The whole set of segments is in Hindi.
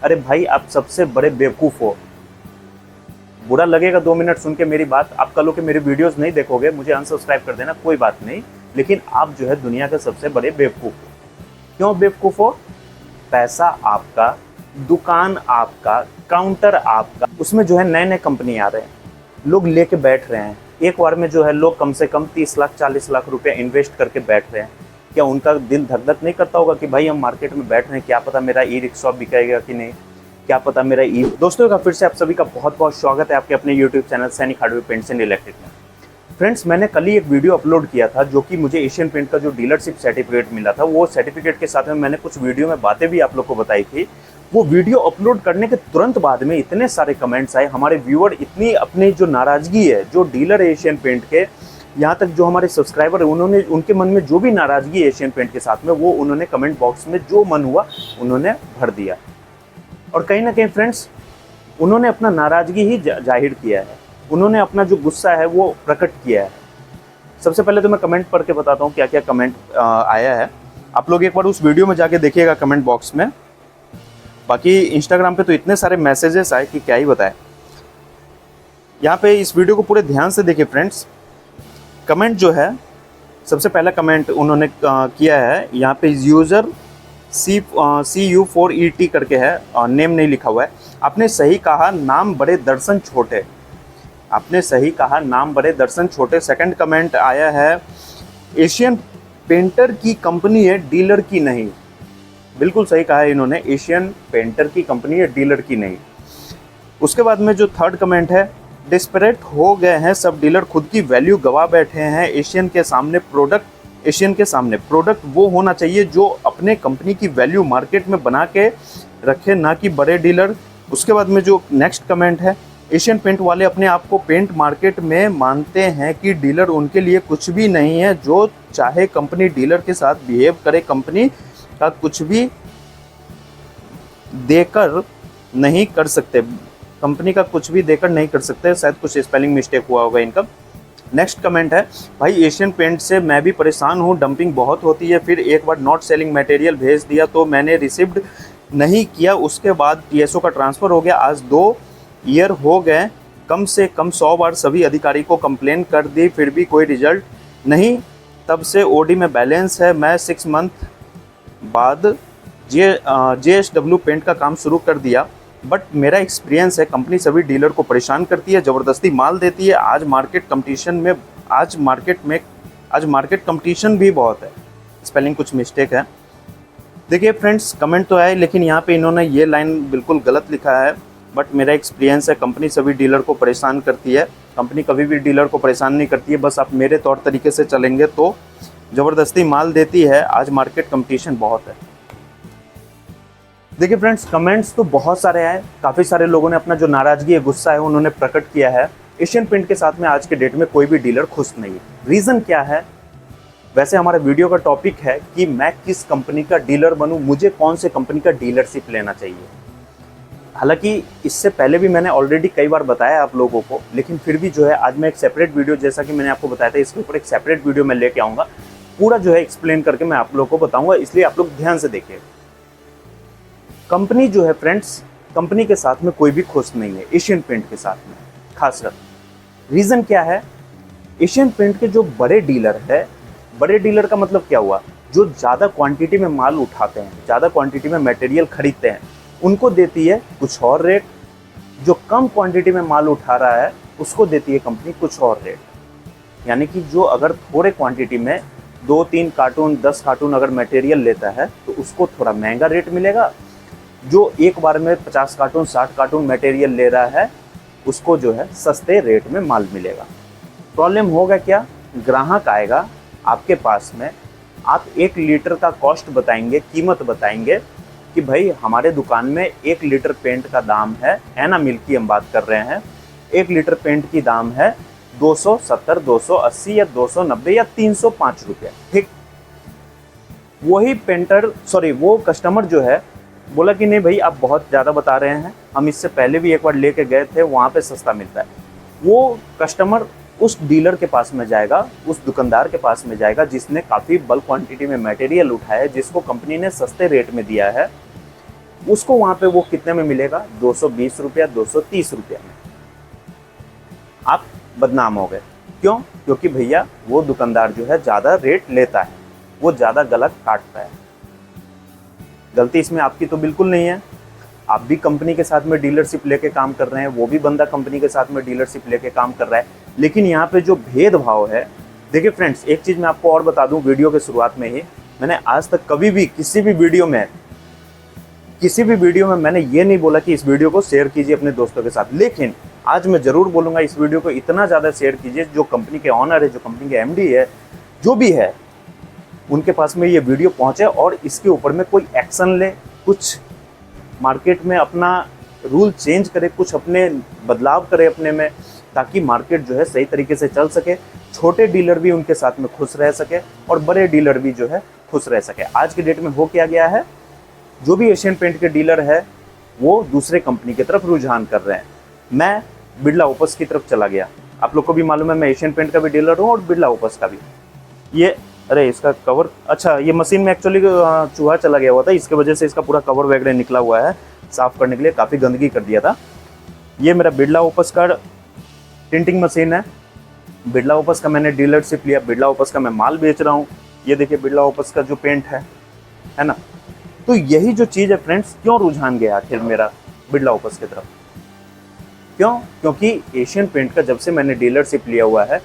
अरे भाई, आप सबसे बड़े बेवकूफ़ हो। बुरा लगेगा 2 मिनट सुन के मेरी बात, आप कल के मेरे वीडियोस नहीं देखोगे, मुझे अनसब्सक्राइब कर देना, कोई बात नहीं। लेकिन आप जो है दुनिया के सबसे बड़े बेवकूफ़ हो। क्यों बेवकूफ़ हो? पैसा आपका, दुकान आपका, काउंटर आपका, उसमें जो है नए नए कंपनी आ रहे हैं, लोग लेके बैठ रहे हैं। एक बार में जो है लोग कम से कम 30 लाख 40 लाख रुपया इन्वेस्ट करके बैठ रहे हैं। क्या उनका दिल धक धक नहीं करता होगा कि भाई हम मार्केट में बैठ रहे हैं, क्या पता मेरा ई रिक्शा बिकेगा कि नहीं, क्या पता मेरा ई। दोस्तों का फिर से आप सभी का बहुत बहुत स्वागत है आपके अपने यूट्यूब चैनल सैनिक हार्डवेयर पेंट्स एंड इलेक्ट्रिक में। फ्रेंड्स, मैंने कल ही एक वीडियो अपलोड किया था जो कि मुझे एशियन पेंट का जो डीलरशिप सर्टिफिकेट मिला था, वो सर्टिफिकेट के साथ में मैंने कुछ वीडियो में बातें भी आप लोग को बताई थी। वो वीडियो अपलोड करने के तुरंत बाद में इतने सारे कमेंट्स आए, हमारे व्यूअर इतनी अपनी जो नाराज़गी है, जो डीलर है एशियन पेंट के, यहाँ तक जो हमारे सब्सक्राइबर है, उन्होंने उनके मन में जो भी नाराज़गी है एशियन पेंट के साथ में, वो उन्होंने कमेंट बॉक्स में जो मन हुआ उन्होंने भर दिया। और कहीं ना कहीं फ्रेंड्स, उन्होंने अपना नाराज़गी ही जाहिर किया है, उन्होंने अपना जो गुस्सा है वो प्रकट किया है। सबसे पहले तो मैं कमेंट पढ़ के बताता हूँ क्या क्या कमेंट आया है। आप लोग एक बार उस वीडियो में जाके देखिएगा कमेंट बॉक्स में। बाकी इंस्टाग्राम पे तो इतने सारे मैसेजेस आए कि क्या ही बताएं। यहाँ पे इस वीडियो को पूरे ध्यान से देखिए फ्रेंड्स। कमेंट जो है, सबसे पहला कमेंट उन्होंने किया है, यहाँ पे यूज़र CU4ET करके है, नेम नहीं लिखा हुआ है। आपने सही कहा, नाम बड़े दर्शन छोटे। आपने सही कहा, नाम बड़े दर्शन छोटे। सेकंड कमेंट आया है, एशियन पेंटर की कंपनी है, डीलर की नहीं। बिल्कुल सही कहा है इन्होंने, एशियन पेंटर की कंपनी है, डीलर की नहीं। उसके बाद में जो थर्ड कमेंट है, डिस्परेट हो गए हैं सब डीलर, खुद की वैल्यू गवा बैठे हैं एशियन के सामने। प्रोडक्ट वो होना चाहिए जो अपने कंपनी की वैल्यू मार्केट में बना के रखे, ना कि बड़े डीलर। उसके बाद में जो नेक्स्ट कमेंट है, एशियन पेंट वाले अपने आप को पेंट मार्केट में मानते हैं कि डीलर उनके लिए कुछ भी नहीं है, जो चाहे कंपनी डीलर के साथ बिहेव करे, कंपनी का कुछ भी देकर नहीं कर सकते, कंपनी का कुछ भी देकर नहीं कर सकते। शायद कुछ स्पेलिंग मिस्टेक हुआ होगा इनका। नेक्स्ट कमेंट है, भाई एशियन पेंट से मैं भी परेशान हूँ, डंपिंग बहुत होती है, फिर एक बार नॉट सेलिंग मटेरियल भेज दिया तो मैंने रिसीव्ड नहीं किया, उसके बाद TSO का ट्रांसफ़र हो गया। आज 2 ईयर हो गए, कम से कम 100 बार सभी अधिकारी को कंप्लेन कर दी, फिर भी कोई रिजल्ट नहीं। तब से OD में बैलेंस है। मैं 6 मंथ बाद JSW पेंट का काम शुरू कर दिया, बट मेरा एक्सपीरियंस है कंपनी सभी डीलर को परेशान करती है, ज़बरदस्ती माल देती है। आज मार्केट कंपटीशन भी बहुत है। स्पेलिंग कुछ मिस्टेक है। देखिए फ्रेंड्स, कमेंट तो आए, लेकिन यहाँ पे इन्होंने ये लाइन बिल्कुल गलत लिखा है, बट मेरा एक्सपीरियंस है कंपनी सभी डीलर को परेशान करती है। कंपनी कभी भी डीलर को परेशान नहीं करती है, बस आप मेरे तौर तरीके से चलेंगे तो ज़बरदस्ती माल देती है। आज मार्केट कंपटीशन बहुत है। देखिए फ्रेंड्स, कमेंट्स तो बहुत सारे आए, काफ़ी सारे लोगों ने अपना जो नाराज़गी है, गुस्सा है, उन्होंने प्रकट किया है। एशियन पेंट के साथ में आज के डेट में कोई भी डीलर खुश नहीं है। रीज़न क्या है? वैसे हमारा वीडियो का टॉपिक है कि मैं किस कंपनी का डीलर बनूं, मुझे कौन से कंपनी का डीलरशिप लेना चाहिए। हालांकि इससे पहले भी मैंने ऑलरेडी कई बार बताया आप लोगों को, लेकिन फिर भी जो है आज मैं एक सेपरेट वीडियो, जैसा कि मैंने आपको बताया था, इसके ऊपर एक सेपरेट वीडियो मैं लेके आऊँगा, पूरा जो है एक्सप्लेन करके मैं आप लोगों को बताऊँगा, इसलिए आप लोग ध्यान से देखिए। कंपनी जो है फ्रेंड्स, कंपनी के साथ में कोई भी खुश नहीं है, एशियन पेंट के साथ में खासकर। रीज़न क्या है? एशियन पेंट के जो बड़े डीलर है, बड़े डीलर का मतलब क्या हुआ? जो ज़्यादा क्वांटिटी में माल उठाते हैं, ज़्यादा क्वांटिटी में मटेरियल खरीदते हैं, उनको देती है कुछ और रेट। जो कम क्वांटिटी में माल उठा रहा है उसको देती है कंपनी कुछ और रेट। यानी कि जो अगर थोड़े क्वांटिटी में 2-3 कार्टून 10 कार्टून अगर मटेरियल लेता है तो उसको थोड़ा महंगा रेट मिलेगा। जो एक बार में 50 कार्टून 60 कार्टून मटेरियल ले रहा है उसको जो है सस्ते रेट में माल मिलेगा। प्रॉब्लम होगा क्या? ग्राहक आएगा आपके पास में, आप 1 लीटर का कॉस्ट बताएंगे, कीमत बताएंगे कि भाई हमारे दुकान में 1 लीटर पेंट का दाम है, एना मिल्क की हम बात कर रहे हैं, 1 लीटर पेंट की दाम है 270, 280 या 290 या 305 रुपये। ठीक, वो कस्टमर जो है बोला कि नहीं भाई आप बहुत ज़्यादा बता रहे हैं, हम इससे पहले भी एक बार लेके गए थे, वहाँ पे सस्ता मिलता है। वो कस्टमर उस डीलर के पास में जाएगा, उस दुकानदार के पास में जाएगा जिसने काफ़ी बल्क क्वांटिटी में मटेरियल उठाया है, जिसको कंपनी ने सस्ते रेट में दिया है। उसको वहाँ पे वो कितने में मिलेगा, 220 रुपया, 230 रुपया में। आप बदनाम हो गए। क्यों? क्योंकि भैया वो दुकानदार जो है ज़्यादा रेट लेता है, वो ज़्यादा गलत काटता है। गलती इसमें आपकी तो बिल्कुल नहीं है। आप भी कंपनी के साथ में डीलरशिप लेके काम कर रहे हैं, वो भी बंदा कंपनी के साथ में डीलरशिप लेके काम कर रहा है। लेकिन यहाँ पे जो भेदभाव है, देखिए फ्रेंड्स, एक चीज़ मैं आपको और बता दूँ वीडियो के शुरुआत में ही, मैंने आज तक कभी भी किसी भी वीडियो में मैंने ये नहीं बोला कि इस वीडियो को शेयर कीजिए अपने दोस्तों के साथ। लेकिन आज मैं ज़रूर बोलूँगा इस वीडियो को इतना ज़्यादा शेयर कीजिए, जो कंपनी के ऑनर है, जो कंपनी के एमडी है, जो भी है, उनके पास में ये वीडियो पहुँचे और इसके ऊपर में कोई एक्शन ले, कुछ मार्केट में अपना रूल चेंज करे, कुछ अपने बदलाव करे अपने में, ताकि मार्केट जो है सही तरीके से चल सके, छोटे डीलर भी उनके साथ में खुश रह सके और बड़े डीलर भी जो है खुश रह सके। आज की डेट में हो क्या गया है, जो भी एशियन पेंट के डीलर है वो दूसरे कंपनी की तरफ रुझान कर रहे हैं। मैं बिरला ओपस की तरफ चला गया। आप लोग को भी मालूम है मैं एशियन पेंट का भी डीलर हूँ और बिरला ओपस का भी। ये अरे इसका कवर, अच्छा ये मशीन में एक्चुअली चूहा चला गया हुआ था, इसके वजह से इसका पूरा कवर वगैरह निकला हुआ है। साफ़ करने के लिए काफ़ी गंदगी कर दिया था। ये मेरा बिरला ओपस का टिंटिंग मशीन है। बिरला ओपस का मैंने डीलरशिप लिया, बिरला ओपस का मैं माल बेच रहा हूँ। ये देखिए बिरला ओपस का जो पेंट है ना। तो यही जो चीज़ है फ्रेंड्स, क्यों रुझान गया आखिर मेरा बिरला ओपस की तरफ? क्यों? क्योंकि एशियन पेंट का जब से मैंने डीलरशिप लिया हुआ है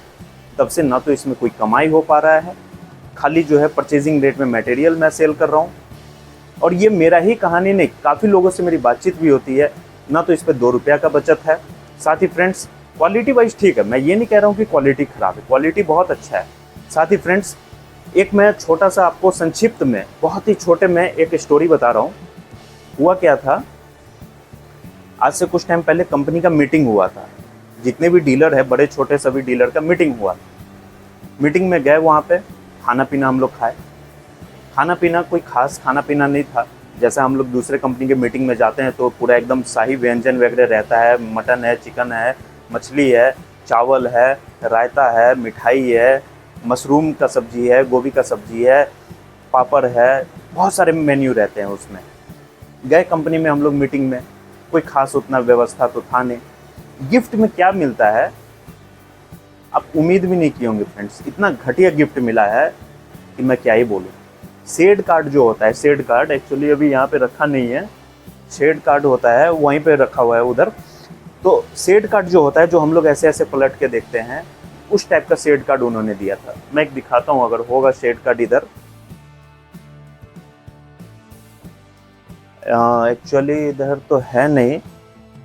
तब से ना तो इसमें कोई कमाई हो पा रहा है, खाली जो है परचेजिंग रेट में मटेरियल मैं सेल कर रहा हूँ। और ये मेरा ही कहानी नहीं, काफ़ी लोगों से मेरी बातचीत भी होती है, ना तो इस पर 2 रुपया का बचत है। साथ ही फ्रेंड्स क्वालिटी वाइज ठीक है, मैं ये नहीं कह रहा हूँ कि क्वालिटी ख़राब है, क्वालिटी बहुत अच्छा है। साथ ही फ्रेंड्स एक मैं छोटा सा आपको संक्षिप्त में, बहुत ही छोटे में एक स्टोरी बता रहा हूँ। हुआ क्या था, आज से कुछ टाइम पहले कंपनी का मीटिंग हुआ था। जितने भी डीलर है, बड़े छोटे सभी डीलर का मीटिंग हुआ। मीटिंग में गए, वहाँ पे खाना पीना हम लोग खाए। खाना पीना कोई खास खाना पीना नहीं था, जैसा हम लोग दूसरे कंपनी के मीटिंग में जाते हैं तो पूरा एकदम शाही व्यंजन वगैरह रहता है। मटन है, चिकन है, मछली है, चावल है, रायता है, मिठाई है, मशरूम का सब्जी है, गोभी का सब्जी है, पापड़ है, बहुत सारे मेन्यू रहते हैं उसमें। गए कंपनी में हम लोग मीटिंग में, कोई खास उतना व्यवस्था तो था नहीं। गिफ्ट में क्या मिलता है आप उम्मीद भी नहीं किए होंगे फ्रेंड्स, इतना घटिया गिफ्ट मिला है कि मैं क्या ही बोलूँ। शेड कार्ड जो होता है, शेड कार्ड एक्चुअली अभी यहाँ पे रखा नहीं है, शेड कार्ड होता है वहीं पे रखा हुआ है उधर। तो शेड कार्ड जो होता है, जो हम लोग ऐसे ऐसे पलट के देखते हैं, उस टाइप का शेड कार्ड उन्होंने दिया था। मैं एक दिखाता हूँ, अगर होगा शेड कार्ड इधर। एक्चुअली इधर तो है नहीं,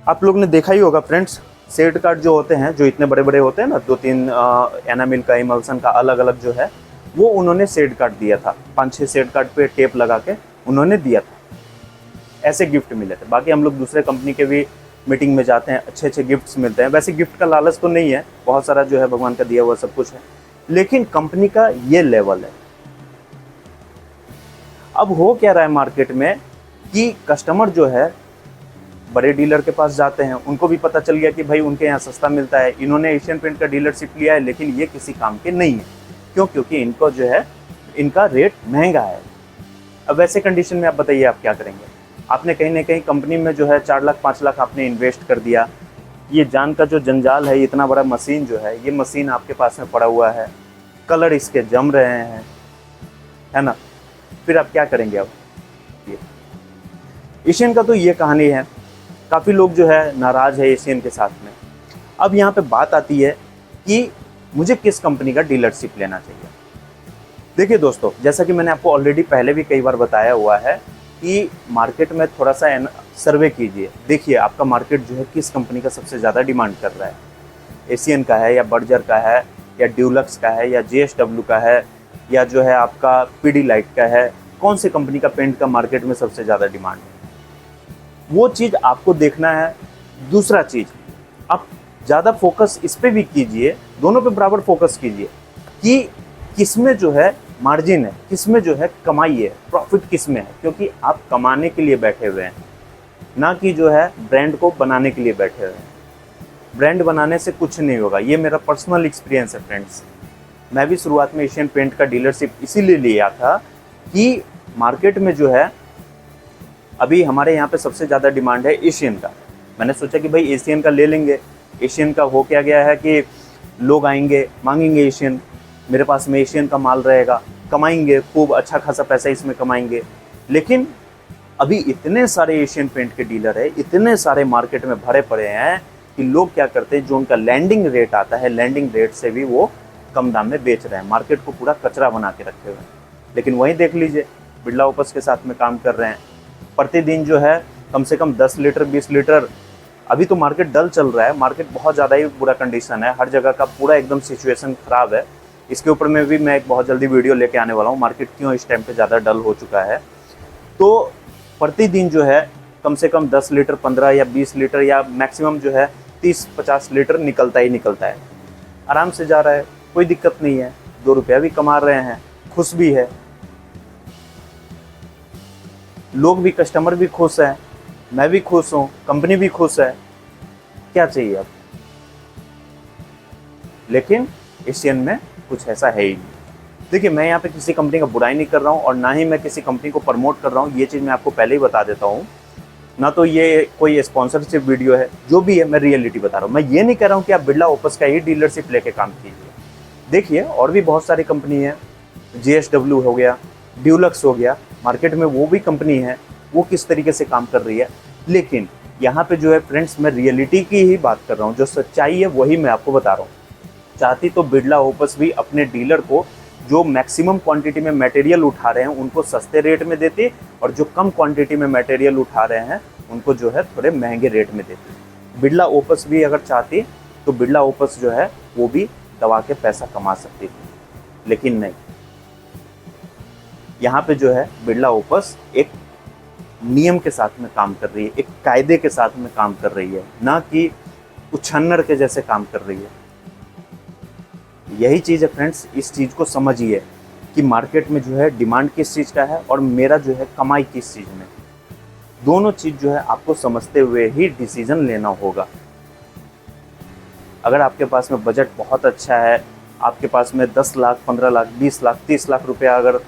आप लोग ने देखा ही होगा फ्रेंड्स। शेड कार्ड जो होते हैं, जो इतने बड़े बड़े होते हैं ना, 2-3 एनामिल का, इमल्सन का, अलग अलग जो है, वो उन्होंने शेड कार्ड दिया था। 5-6 शेड कार्ड पे टेप लगा के उन्होंने दिया था। ऐसे गिफ्ट मिले थे। बाकी हम लोग दूसरे कंपनी के भी मीटिंग में जाते हैं, अच्छे अच्छे गिफ्ट्स मिलते हैं। वैसे गिफ्ट का लालच तो नहीं है, बहुत सारा जो है भगवान का दिया हुआ सब कुछ है, लेकिन कंपनी का ये लेवल है। अब हो क्या रहा है मार्केट में कि कस्टमर जो है बड़े डीलर के पास जाते हैं, उनको भी पता चल गया कि भाई उनके यहाँ सस्ता मिलता है। इन्होंने एशियन पेंट का डीलरशिप लिया है, लेकिन ये किसी काम के नहीं है। क्यों? क्योंकि इनको जो है, इनका रेट महंगा है। अब वैसे कंडीशन में आप बताइए आप क्या करेंगे? आपने कहीं ना कहीं कंपनी में जो है 4 लाख 5 लाख आपने इन्वेस्ट कर दिया। ये जान का जो जंजाल है, इतना बड़ा मशीन जो है, ये मशीन आपके पास में पड़ा हुआ है, कलर इसके जम रहे हैं, है ना। फिर आप क्या करेंगे? अब एशियन का तो ये कहानी है। काफ़ी लोग जो है नाराज़ है एशियन के साथ में। अब यहाँ पे बात आती है कि मुझे किस कंपनी का डीलरशिप लेना चाहिए। देखिए दोस्तों, जैसा कि मैंने आपको ऑलरेडी पहले भी कई बार बताया हुआ है कि मार्केट में थोड़ा सा सर्वे कीजिए। देखिए आपका मार्केट जो है किस कंपनी का सबसे ज़्यादा डिमांड कर रहा है। एशियन का है, या बर्जर का है, या ड्यूलक्स का है, या JSW का है, या जो है आपका पीडीलाइट का है। कौन सी कंपनी का पेंट का मार्केट में सबसे ज़्यादा डिमांड है, वो चीज़ आपको देखना है। दूसरा चीज़, आप ज़्यादा फोकस इस पे भी कीजिए, दोनों पे बराबर फोकस कीजिए कि किसमें जो है मार्जिन है, किसमें जो है कमाई है, प्रॉफिट किसमें है। क्योंकि आप कमाने के लिए बैठे हुए हैं, ना कि जो है ब्रांड को बनाने के लिए बैठे हुए हैं। ब्रांड बनाने से कुछ नहीं होगा, ये मेरा पर्सनल एक्सपीरियंस है फ्रेंड्स। मैं भी शुरुआत में एशियन पेंट का डीलरशिप इसीलिए लिया था कि मार्केट में जो है अभी हमारे यहाँ पे सबसे ज़्यादा डिमांड है एशियन का। मैंने सोचा कि भाई एशियन का ले लेंगे। एशियन का हो क्या गया है कि लोग आएंगे मांगेंगे एशियन, मेरे पास में एशियन का माल रहेगा, कमाएंगे खूब अच्छा खासा पैसा इसमें कमाएंगे। लेकिन अभी इतने सारे एशियन पेंट के डीलर है, इतने सारे मार्केट में भरे पड़े हैं कि लोग क्या करते हैं, जो उनका लैंडिंग रेट आता है, लैंडिंग रेट से भी वो कम दाम में बेच रहे हैं, मार्केट को पूरा कचरा बना के रखे हुए हैं। लेकिन वहीं देख लीजिए, बिरला ओपस के साथ में काम कर रहे हैं, प्रतिदिन जो है कम से कम 10 लीटर 20 लीटर। अभी तो मार्केट डल चल रहा है, मार्केट बहुत ज़्यादा ही बुरा कंडीशन है, हर जगह का पूरा एकदम सिचुएशन ख़राब है। इसके ऊपर में भी मैं एक बहुत जल्दी वीडियो लेके आने वाला हूँ, मार्केट क्यों इस टाइम पे ज़्यादा डल हो चुका है। तो प्रतिदिन जो है कम से कम 10 लीटर 15 या 20 लीटर या मैक्सिमम जो है 30-50 लीटर निकलता ही निकलता है। आराम से जा रहा है, कोई दिक्कत नहीं है, 2 रुपया भी कमा रहे हैं, खुश भी है, लोग भी, कस्टमर भी खुश है, मैं भी खुश हूँ, कंपनी भी खुश है, क्या चाहिए अब। लेकिन एशियन में कुछ ऐसा है ही नहीं। देखिए, मैं यहाँ पे किसी कंपनी का बुराई नहीं कर रहा हूँ और ना ही मैं किसी कंपनी को प्रमोट कर रहा हूँ, ये चीज़ मैं आपको पहले ही बता देता हूँ। ना तो ये कोई स्पॉन्सरशिप वीडियो है, जो भी है मैं रियलिटी बता रहा हूँ। मैं ये नहीं कह रहा हूँ कि आप बिरला ओपस का ही डीलरशिप लेके काम कीजिए। देखिए, और भी बहुत सारी कंपनी है, JSW हो गया, ड्यूलक्स हो गया, मार्केट में वो भी कंपनी है, वो किस तरीके से काम कर रही है। लेकिन यहाँ पे जो है फ्रेंड्स, मैं रियलिटी की ही बात कर रहा हूँ, जो सच्चाई है वही मैं आपको बता रहा हूँ। चाहती तो बिरला ओपस भी अपने डीलर को जो मैक्सिमम क्वांटिटी में मटेरियल उठा रहे हैं उनको सस्ते रेट में देती, और जो कम क्वांटिटी में मटेरियल उठा रहे हैं उनको जो है थोड़े महंगे रेट में देती। बिरला ओपस भी अगर चाहती तो बिरला ओपस जो है वो भी दबा के पैसा कमा सकती थी, लेकिन नहीं। यहाँ पे जो है बिरला ओपस एक नियम के साथ में काम कर रही है, एक कायदे के साथ में काम कर रही है, ना कि उछन्नर के जैसे काम कर रही है। यही चीज़ है फ्रेंड्स, इस चीज़ को समझिए कि मार्केट में जो है डिमांड किस चीज़ का है और मेरा जो है कमाई किस चीज़ में। दोनों चीज़ जो है आपको समझते हुए ही डिसीजन लेना होगा। अगर आपके पास में बजट बहुत अच्छा है, आपके पास में 10 लाख 15 लाख 20 लाख 30 लाख रुपया अगर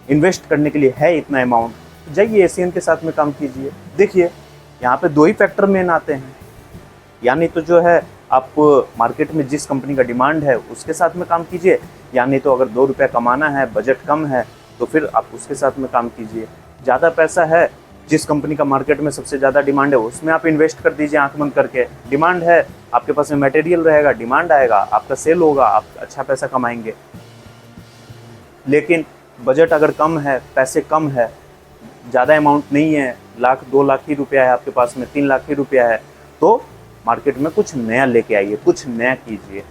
इन्वेस्ट करने के लिए है, इतना अमाउंट, तो जाइए एशियन के साथ में काम कीजिए। देखिए, यहाँ पे 2 ही फैक्टर मेन आते हैं, यानी तो जो है आप मार्केट में जिस कंपनी का डिमांड है उसके साथ में काम कीजिए, यानी तो अगर 2 रुपया कमाना है, बजट कम है, तो फिर आप उसके साथ में काम कीजिए। ज़्यादा पैसा है, जिस कंपनी का मार्केट में सबसे ज़्यादा डिमांड है उसमें आप इन्वेस्ट कर दीजिए आंख बंद करके। डिमांड है, आपके पास में मटेरियल रहेगा, डिमांड आएगा, आपका सेल होगा, आप अच्छा पैसा कमाएंगे। लेकिन बजट अगर कम है, पैसे कम है, ज़्यादा अमाउंट नहीं है, 1 लाख 2 लाख ही रुपया है आपके पास में, 3 लाख ही रुपया है, तो मार्केट में कुछ नया लेके आइए, कुछ नया कीजिए।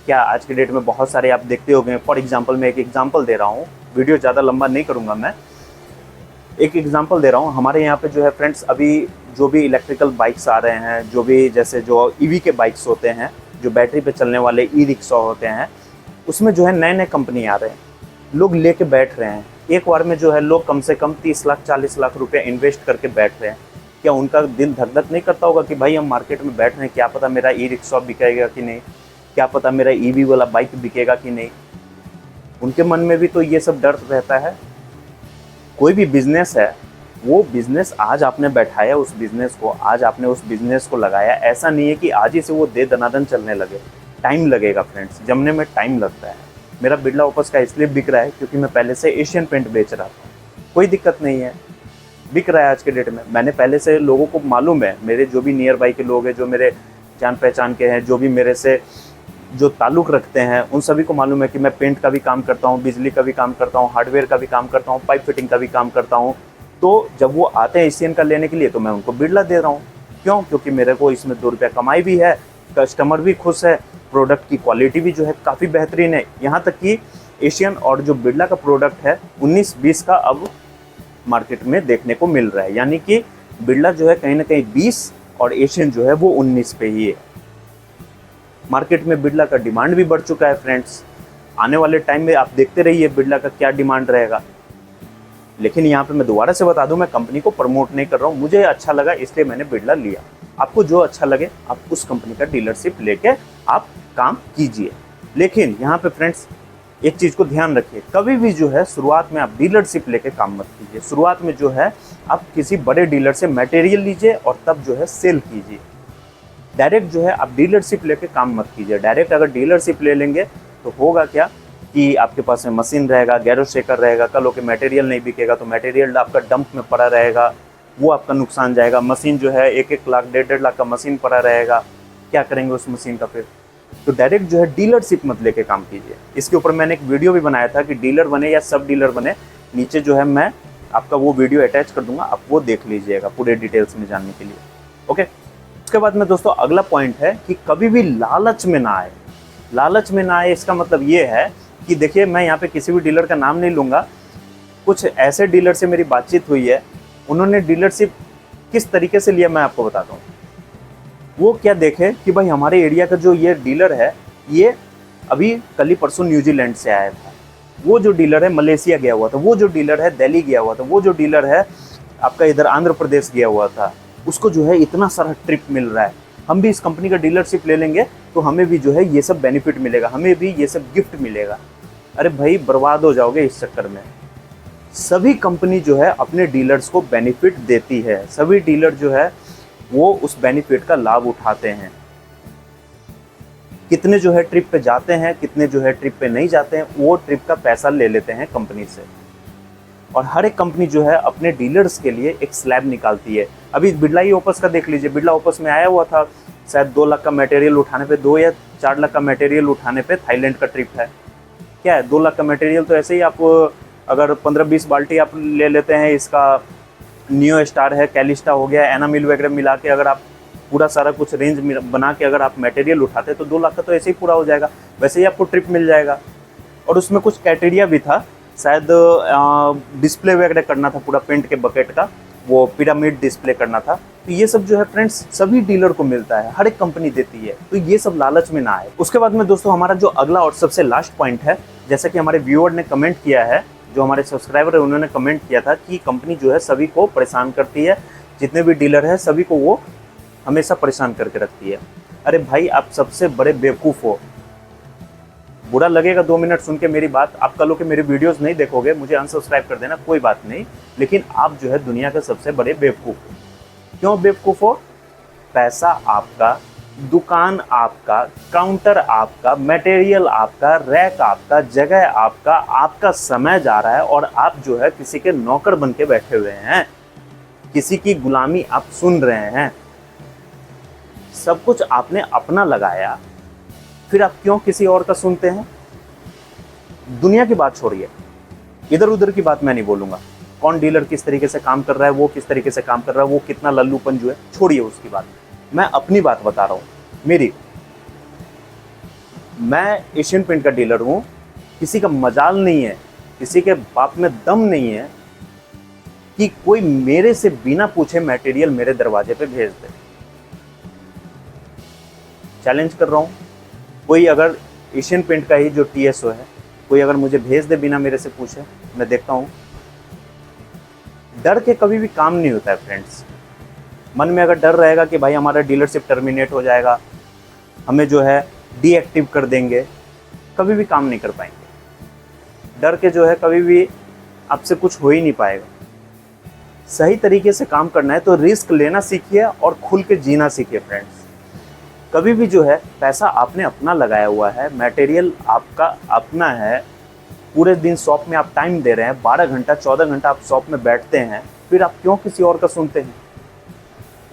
क्या आज के डेट में बहुत सारे आप देखते होंगे, फॉर एग्जांपल मैं एक एग्जांपल दे रहा हूँ, वीडियो ज़्यादा लंबा नहीं करूँगा, मैं एक एग्जांपल दे रहा हूँ। हमारे यहाँ पे जो है फ्रेंड्स, अभी जो भी इलेक्ट्रिकल बाइक्स आ रहे हैं, जो भी जैसे जो ईवी के बाइक्स होते हैं, जो बैटरी पे चलने वाले ई-रिक्शा होते हैं, उसमें जो है नए नए कंपनी आ रहे हैं, लोग लेके बैठ रहे हैं। एक बार में जो है लोग कम से कम 30 लाख 40 लाख रुपया इन्वेस्ट करके बैठ रहे हैं। क्या उनका दिल धक धक नहीं करता होगा कि भाई हम मार्केट में बैठ रहे हैं, क्या पता मेरा ई-रिक्शा बिकेगा कि नहीं, क्या पता मेरा ईवी वाला बाइक बिकेगा कि नहीं। उनके मन में भी तो ये सब डर रहता है। कोई भी बिजनेस है, वो बिजनेस आज आपने बैठाया, उस बिजनेस को आज आपने उस बिजनेस को लगाया, ऐसा नहीं है कि आज ही से वो दे दनादन चलने लगे। टाइम लगेगा फ्रेंड्स, जमने में टाइम लगता है। मेरा बिरला ओपस का इसलिए बिक रहा है क्योंकि मैं पहले से एशियन पेंट बेच रहा था, कोई दिक्कत नहीं है, बिक रहा है आज के डेट में। मैंने पहले से, लोगों को मालूम है, मेरे जो भी नियर बाई के लोग हैं, जो मेरे जान पहचान के हैं, जो भी मेरे से जो ताल्लुक़ रखते हैं, उन सभी को मालूम है कि मैं पेंट का भी काम करता हूँ, बिजली का भी काम करता हूँ, हार्डवेयर का भी काम करता हूँ, पाइप फिटिंग का भी काम करता हूँ। तो जब वो आते हैं एशियन का लेने के लिए तो मैं उनको बिरला दे रहा हूँ। क्यों? क्योंकि मेरे को इसमें 2 रुपया कमाई भी है, कस्टमर भी खुश है, प्रोडक्ट की क्वालिटी भी जो है काफ़ी बेहतरीन है। यहाँ तक कि एशियन और जो बिरला का प्रोडक्ट है 19-20 का अब मार्केट में देखने को मिल रहा है, यानी कि बिरला जो है कहीं ना कहीं 20 और एशियन जो है वो 19 पे ही है। मार्केट में बिरला का डिमांड भी बढ़ चुका है फ्रेंड्स। आने वाले टाइम में आप देखते रहिए बिरला का क्या डिमांड रहेगा। लेकिन यहाँ पे मैं दोबारा से बता दूं, मैं कंपनी को प्रमोट नहीं कर रहा हूँ, मुझे अच्छा लगा इसलिए मैंने बिरला लिया। आपको जो अच्छा लगे आप उस कंपनी का डीलरशिप लेके आप काम कीजिए। लेकिन यहाँ पे फ्रेंड्स एक चीज़ को ध्यान रखिए, कभी भी जो है शुरुआत में आप डीलरशिप लेके काम मत कीजिए। शुरुआत में जो है आप किसी बड़े डीलर से मटेरियल लीजिए और तब जो है सेल कीजिए। डायरेक्ट जो है आप डीलरशिप लेके काम मत कीजिए। डायरेक्ट अगर डीलरशिप ले लेंगे तो होगा क्या कि आपके पास में मशीन रहेगा, गैरो शेकर रहेगा, कल होकर मटेरियल नहीं बिकेगा तो मटेरियल आपका डंप में पड़ा रहेगा, वो आपका नुकसान जाएगा। मशीन जो है 1-1 लाख 1.5-1.5 लाख का मशीन पड़ा रहेगा, क्या करेंगे उस मशीन का फिर? तो डायरेक्ट जो है डीलरशिप मत लेके काम कीजिए। इसके ऊपर मैंने एक वीडियो भी बनाया था कि डीलर बने या सब डीलर बने, नीचे जो है मैं आपका वो वीडियो अटैच कर दूंगा, आप वो देख लीजिएगा पूरे डिटेल्स में जानने के लिए। ओके, उसके बाद में दोस्तों अगला पॉइंट है कि कभी भी लालच में ना आए। लालच में ना आए इसका मतलब ये है कि देखिए, मैं यहाँ पे किसी भी डीलर का नाम नहीं लूँगा, कुछ ऐसे डीलर से मेरी बातचीत हुई है, उन्होंने डीलरशिप किस तरीके से लिया मैं आपको बताता हूँ। वो क्या देखे कि भाई हमारे एरिया का जो ये डीलर है, ये अभी कल ही परसों न्यूजीलैंड से आया था, वो जो डीलर है मलेशिया गया हुआ था, वो जो डीलर है दिल्ली गया हुआ था, वो जो डीलर है आपका इधर आंध्र प्रदेश गया हुआ था, उसको जो है इतना सारा ट्रिप मिल रहा है। हम भी इस कंपनी का डीलरशिप ले लेंगे तो हमें भी जो है ये सब बेनिफिट मिलेगा, हमें भी ये सब गिफ्ट मिलेगा। अरे भाई, बर्बाद हो जाओगे इस चक्कर में। सभी कंपनी जो है अपने डीलर्स को बेनिफिट देती है, सभी डीलर जो है वो उस बेनिफिट का लाभ उठाते हैं। कितने जो है ट्रिप पे जाते हैं, कितने जो है ट्रिप पे नहीं जाते हैं, वो ट्रिप का पैसा ले लेते हैं कंपनी से। और हर एक कंपनी जो है अपने डीलर्स के लिए एक स्लैब निकालती है। अभी बिरला ई ओपस का देख लीजिए, बिरला ओपस में आया हुआ था, शायद 2 लाख का मटेरियल उठाने पे, 2 या 4 लाख का मटेरियल उठाने पे थाईलैंड का ट्रिप है। क्या है, 2 लाख का मटेरियल तो ऐसे ही आप अगर 15-20 बाल्टी आप ले लेते हैं, इसका नियो स्टार है, कैलिस्टा हो गया, एनामिल वगैरह मिला के अगर आप पूरा सारा कुछ रेंज बना के अगर आप मटेरियल उठाते तो 2 लाख का तो ऐसे ही पूरा हो जाएगा। वैसे ही आपको ट्रिप मिल जाएगा। और उसमें कुछ क्राइटेरिया भी था, शायद डिस्प्ले वगैरह करना था, पूरा पेंट के बकेट का वो पिरामिड डिस्प्ले करना था। तो ये सब जो है फ्रेंड्स सभी डीलर को मिलता है, हर एक कंपनी देती है, तो ये सब लालच में ना आए। उसके बाद में दोस्तों हमारा जो अगला और सबसे लास्ट पॉइंट है, जैसा कि हमारे व्यूअर ने कमेंट किया है, जो हमारे सब्सक्राइबर है उन्होंने कमेंट किया था कि कंपनी जो है सभी को परेशान करती है, जितने भी डीलर है सभी को वो हमेशा परेशान करके रखती है। अरे भाई, आप सबसे बड़े बेवकूफ़ हो। बुरा लगेगा 2 मिनट सुन के मेरी बात, आप कल के मेरे वीडियोस नहीं देखोगे, मुझे अनसब्सक्राइब कर देना, कोई बात नहीं, लेकिन आप जो है दुनिया के सबसे बड़े बेवकूफ़ हो। क्यों बेवकूफ़ हो? पैसा आपका, दुकान आपका, काउंटर आपका, मटेरियल आपका, रैक आपका, जगह आपका, आपका समय जा रहा है और आप जो है किसी के नौकर बन के बैठे हुए हैं, किसी की गुलामी आप सुन रहे हैं। सब कुछ आपने अपना लगाया, फिर आप क्यों किसी और का सुनते हैं? दुनिया की बात छोड़िए, इधर उधर की बात मैं नहीं बोलूँगा, कौन डीलर किस तरीके से काम कर रहा है, वो किस तरीके से काम कर रहा है, वो कितना लल्लूपन जो है, छोड़िए उसकी बात। मैं अपनी बात बता रहा हूँ, मैं एशियन पेंट का डीलर हूँ, किसी का मजाल नहीं है, किसी के बाप में दम नहीं है कि कोई मेरे से बिना पूछे मटेरियल मेरे दरवाजे पे भेज दे। चैलेंज कर रहा हूँ, कोई अगर एशियन पेंट का ही जो TSO है, कोई अगर मुझे भेज दे बिना मेरे से पूछे, मैं देखता हूँ। डर के कभी भी काम नहीं होता है फ्रेंड्स। मन में अगर डर रहेगा कि भाई हमारा डीलरशिप टर्मिनेट हो जाएगा, हमें जो है डीएक्टिव कर देंगे, कभी भी काम नहीं कर पाएंगे। डर के जो है कभी भी आपसे कुछ हो ही नहीं पाएगा। सही तरीके से काम करना है तो रिस्क लेना सीखिए और खुल के जीना सीखिए फ्रेंड्स। कभी भी जो है पैसा आपने अपना लगाया हुआ है, मटेरियल आपका अपना है, पूरे दिन शॉप में आप टाइम दे रहे हैं, 12 घंटा 14 घंटा आप शॉप में बैठते हैं, फिर आप क्यों किसी और का सुनते हैं?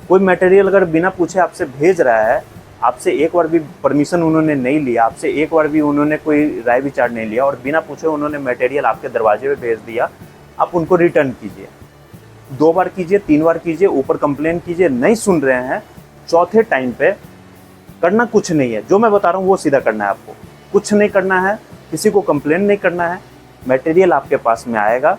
कोई मटेरियल अगर बिना पूछे आपसे भेज रहा है, आपसे एक बार भी परमिशन उन्होंने नहीं लिया, आपसे एक बार भी उन्होंने कोई राय विचार नहीं लिया और बिना पूछे उन्होंने मटेरियल आपके दरवाजे पे भेज दिया, आप उनको रिटर्न कीजिए। 2 बार कीजिए, 3 बार कीजिए, ऊपर कंप्लेन कीजिए, नहीं सुन रहे हैं, चौथे टाइम पे करना कुछ नहीं है, जो मैं बता रहा हूँ वो सीधा करना है आपको। कुछ नहीं करना है, किसी को कंप्लेन नहीं करना है, मटेरियल आपके पास में आएगा,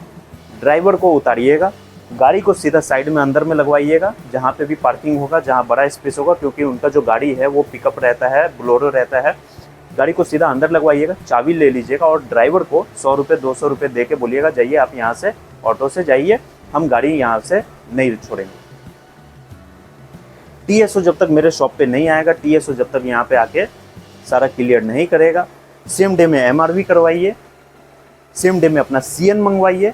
ड्राइवर को उतारिएगा, गाड़ी को सीधा साइड में अंदर में लगवाइएगा, जहाँ पे भी पार्किंग होगा, जहाँ बड़ा स्पेस होगा, क्योंकि उनका जो गाड़ी है वो पिकअप रहता है, बोलेरो रहता है। गाड़ी को सीधा अंदर लगवाइएगा, चाबी ले लीजिएगा और ड्राइवर को 100 रुपये 200 रुपये दे के बोलिएगा, जाइए आप यहाँ से ऑटो से जाइए, हम गाड़ी यहाँ से नहीं छोड़ेंगे। TSO जब तक मेरे शॉप पे नहीं आएगा, TSO जब तक यहाँ पे आके सारा क्लियर नहीं करेगा, सेम डे में MRV करवाइए, सेम डे में अपना CN मंगवाइए।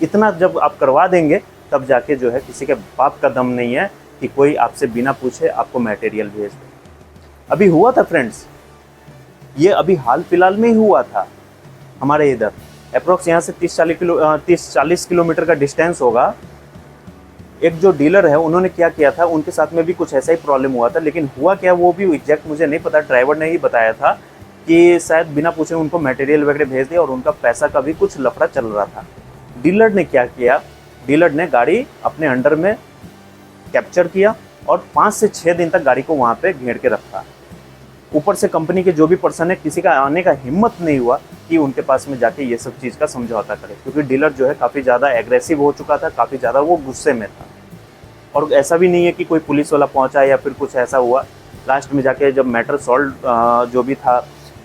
इतना जब आप करवा देंगे तब जाके जो है किसी के बाप का दम नहीं है कि कोई आपसे बिना पूछे आपको मटेरियल भेज दे। अभी हुआ था फ्रेंड्स, ये अभी हाल फिलहाल में ही हुआ था हमारे इधर, अप्रोक्स यहाँ से 30-40 किलोमीटर का डिस्टेंस होगा। एक जो डीलर है उन्होंने क्या किया था, उनके साथ में भी कुछ ऐसा ही प्रॉब्लम हुआ था, लेकिन हुआ क्या वो भी एग्जैक्ट मुझे नहीं पता, ड्राइवर ने ही बताया था कि शायद बिना पूछे उनको मटेरियल वगैरह भेज दिया और उनका पैसा का भी कुछ लफड़ा चल रहा था। डीलर ने क्या किया, डीलर ने गाड़ी अपने अंडर में कैप्चर किया और 5 से 6 दिन तक गाड़ी को वहाँ पे घेर के रखा। ऊपर से कंपनी के जो भी पर्सन है, किसी का आने का हिम्मत नहीं हुआ कि उनके पास में जाके ये सब चीज़ का समझौता करे, क्योंकि डीलर जो है काफ़ी ज़्यादा एग्रेसिव हो चुका था, काफ़ी ज़्यादा वो गुस्से में था। और ऐसा भी नहीं है कि कोई पुलिस वाला पहुंचा या फिर कुछ ऐसा हुआ। लास्ट में जाके जब मैटर सॉल्व जो भी था,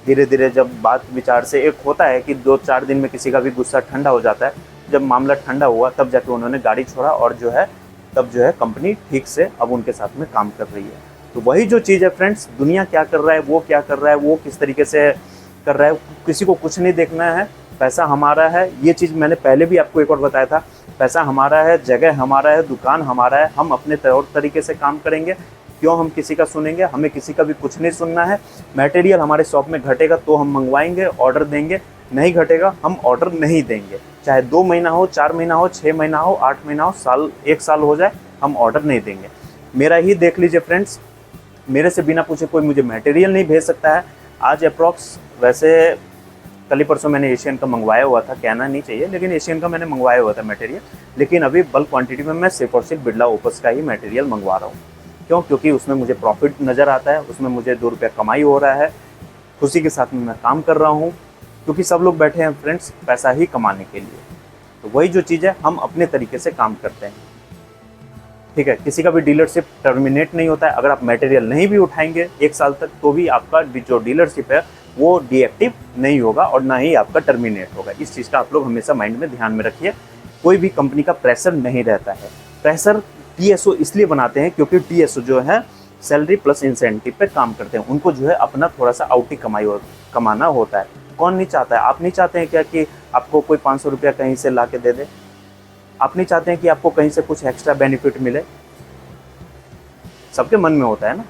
धीरे धीरे जब बात विचार से, एक होता है कि 2-4 दिन में किसी का भी गुस्सा ठंडा हो जाता है, जब मामला ठंडा हुआ तब जाके उन्होंने गाड़ी छोड़ा और जो है तब जो है कंपनी ठीक से अब उनके साथ में काम कर रही है। तो वही जो चीज़ है फ्रेंड्स, दुनिया क्या कर रहा है, वो क्या कर रहा है, वो किस तरीके से कर रहा है, किसी को कुछ नहीं देखना है। पैसा हमारा है, ये चीज़ मैंने पहले भी आपको एक और बताया था, पैसा हमारा है, जगह हमारा है, दुकान हमारा है, हम अपने तौर तरीके से काम करेंगे। क्यों हम किसी का सुनेंगे, हमें किसी का भी कुछ नहीं सुनना है। मटेरियल हमारे शॉप में घटेगा तो हम मंगवाएंगे, ऑर्डर देंगे, नहीं घटेगा हम ऑर्डर नहीं देंगे। चाहे 2 महीना हो, 4 महीना हो, 6 महीना हो, 8 महीना हो, साल 1 साल हो जाए, हम ऑर्डर नहीं देंगे। मेरा ही देख लीजिए फ्रेंड्स, मेरे से बिना पूछे कोई मुझे मटेरियल नहीं भेज सकता है। आज अप्रॉक्स, वैसे कल ही परसों मैंने एशियन का मंगवाया हुआ था, कहना नहीं चाहिए, लेकिन एशियन का मैंने मंगवाया हुआ था मटेरियल, लेकिन अभी बल्क क्वांटिटी में मैं सिर्फ और सिर्फ बिरला ओपस का ही मटेरियल मंगवा रहा हूँ। क्यों? क्योंकि उसमें मुझे प्रॉफिट नज़र आता है, उसमें मुझे 2 रुपये कमाई हो रहा है, खुशी के साथ में मैं काम कर रहा हूँ, क्योंकि सब लोग बैठे हैं फ्रेंड्स पैसा ही कमाने के लिए। तो वही जो चीज़ है, हम अपने तरीके से काम करते हैं, ठीक है। किसी का भी डीलरशिप टर्मिनेट नहीं होता है। अगर आप मटेरियल नहीं भी उठाएंगे 1 साल तक, तो भी आपका जो डीलरशिप है वो डीएक्टिव नहीं होगा और ना ही आपका टर्मिनेट होगा। इस चीज़ का आप लोग हमेशा माइंड में ध्यान में रखिए। कोई भी कंपनी का प्रेशर नहीं रहता है। प्रेशर टीएसओ इसलिए बनाते हैं क्योंकि टीएसओ जो है सैलरी प्लस इंसेंटिव पे काम करते हैं, उनको जो है अपना थोड़ा सा आउटी कमाना होता है। कौन नहीं चाहता है? आप नहीं चाहते हैं क्या कि आपको कोई 500 रुपया कहीं से ला के दे दे? आप नहीं चाहते हैं कि आपको कहीं से कुछ एक्स्ट्रा बेनिफिट मिले? सबके मन में होता है ना।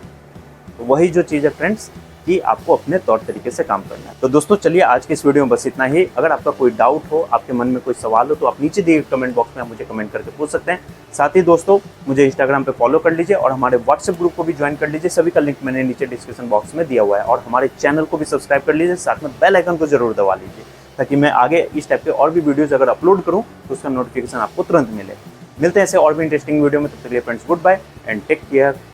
तो वही जो चीज़ है फ्रेंड्स कि आपको अपने तौर तरीके से काम करना है। तो दोस्तों चलिए आज की इस वीडियो में बस इतना ही। अगर आपका कोई डाउट हो, आपके मन में कोई सवाल हो, तो आप नीचे दिए कमेंट बॉक्स में आप मुझे कमेंट करके पूछ सकते हैं। साथ ही दोस्तों मुझे इंस्टाग्राम पे फॉलो कर लीजिए और हमारे व्हाट्सएप ग्रुप को भी ज्वाइन कर लीजिए। सभी का लिंक मैंने नीचे डिस्क्रिप्शन बॉक्स में दिया हुआ है। और हमारे चैनल को भी सब्सक्राइब कर लीजिए, साथ में बेल आइकन को जरूर दबा लीजिए, ताकि मैं आगे इस टाइप के और भी वीडियोज़ अगर अपलोड करूँ तो उसका नोटिफिकेशन आपको तुरंत मिले। मिलते हैं ऐसे और भी इंटरेस्टिंग वीडियो में। तब तक के लिए friends goodbye and take care.